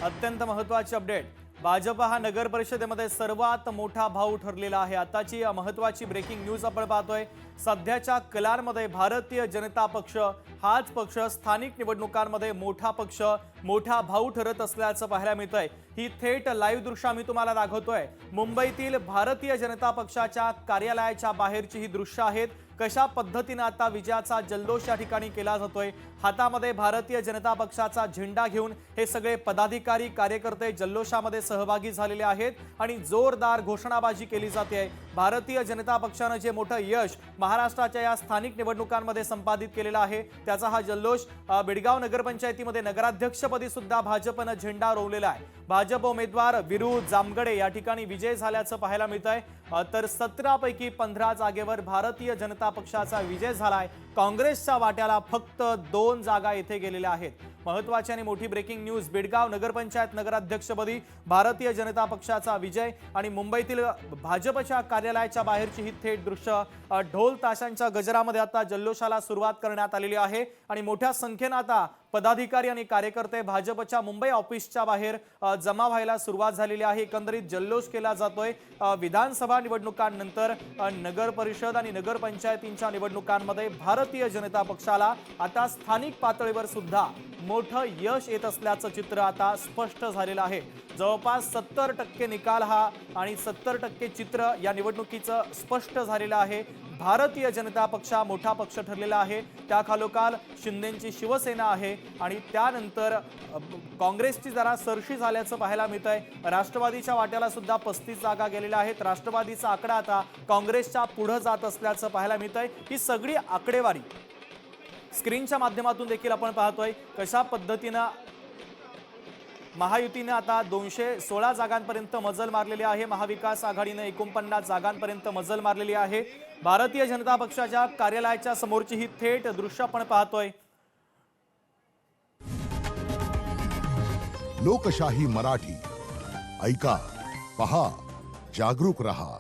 अत्यंत महत्त्वाची अपडेट। भाजप हा नगर परिषदेमध्ये सर्वात मोठा भाऊ ठरलेला आहे। आताची महत्त्वाची ब्रेकिंग न्यूज आपण पाहतोय। सध्याच्या कलांमध्ये भारतीय जनता पक्ष हाच पक्ष स्थानिक निवडणुकांमध्ये मोठा पक्ष, मोठा भाऊ ठरत असल्याचं पाहायला मिळतंय। ही थेट लाईव्ह दृश्य मी तुम्हाला दाखवतोय। मुंबईतील भारतीय जनता पक्षाच्या कार्यालयाच्या बाहेरची ही दृश्य आहेत। कशा पद्धतीने आता विजयाचा जल्लोष या ठिकाणी केला जातोय। हातामध्ये भारतीय जनता पक्षाचा झेंडा घेऊन हे सगळे पदाधिकारी कार्यकर्ते जल्लोषामध्ये सहभागी झालेले आहेत आणि जोरदार घोषणाबाजी केली जाते। भारतीय जनता पक्षाने जे मोठं यश महाराष्ट्राच्या या स्थानिक निवडणुकांमध्ये संपादित केलेला आहे त्याचा हा जल्लोष बेडगाव नगरपंचायतीमध्ये नगराध्यक्षपदी सुद्धा भाजपने झेंडा रोवलेला आहे। भाजप उमेदवार विरू जामगडे या ठिकाणी विजय झाल्याचं पाहायला मिळतंय। तर 17 पैकी 15 जागेवर भारतीय जनता पक्षाचा विजय झालाय। काँग्रेसच्या वाट्याला फक्त 2 जागा येथे गेलेल्या आहेत। महत्त्वाची आणि मोठी ब्रेकिंग न्यूज। बेडगाव नगरपंचायत नगराध्यक्षपदी भारतीय जनता पक्षाचा विजय आणि मुंबईतील भाजपच्या कार्यालयाच्या बाहेरची ही थेट दृश्य ढोल ताशांच्या गजरामध्ये आता जल्लोषाला सुरुवात करण्यात आलेली आहे आणि मोठ्या संख्येने आता पदाधिकारी आणि कार्यकर्ते भाजपच्या मुंबई ऑफिसच्या बाहेर जमा व्हायला सुरुवात झालेली आहे। एकंदरीत जल्लोष केला जातोय। विधानसभा निवडणुकांनंतर नगर परिषद आणि नगरपंचायतींच्या निवडणुकांमध्ये भारतीय जनता पक्षाला आता स्थानिक पातळीवर सुद्धा मोठं यश येत असल्याचं चित्र आता स्पष्ट झालेलं आहे। जवळपास 70% निकाल हा आणि 70% चित्र या निवडणुकीचं स्पष्ट झालेलं आहे। भारतीय जनता पक्ष मोठा पक्ष ठरलेला आहे। त्याखालोखाल शिंदेची शिवसेना आहे आणि त्यानंतर काँग्रेसची जरा सरशी झाल्याचं पाहायला मिळतंय। राष्ट्रवादीच्या वाट्याला सुद्धा 35 जागा गेलेल्या आहेत। राष्ट्रवादीचा आकडा आता काँग्रेसच्या पुढे जात असल्याचं पाहायला मिळतंय। ही सगळी आकडेवारी स्क्रीनच्या माध्यमातून देखील आपण पाहतोय। कशा पद्धतीने महायुतीने आता 216 जागांपर्यंत मजल मारलेली आहे। महाविकास आघाडीने 49 जागांपर्यंत मजल मारलेली आहे। भारतीय जनता पक्षाच्या कार्यालयाच्या समोरची ही थेट दृश्य आपण पाहतोय। लोकशाही मराठी ऐका, पहा, जागरूक रहा।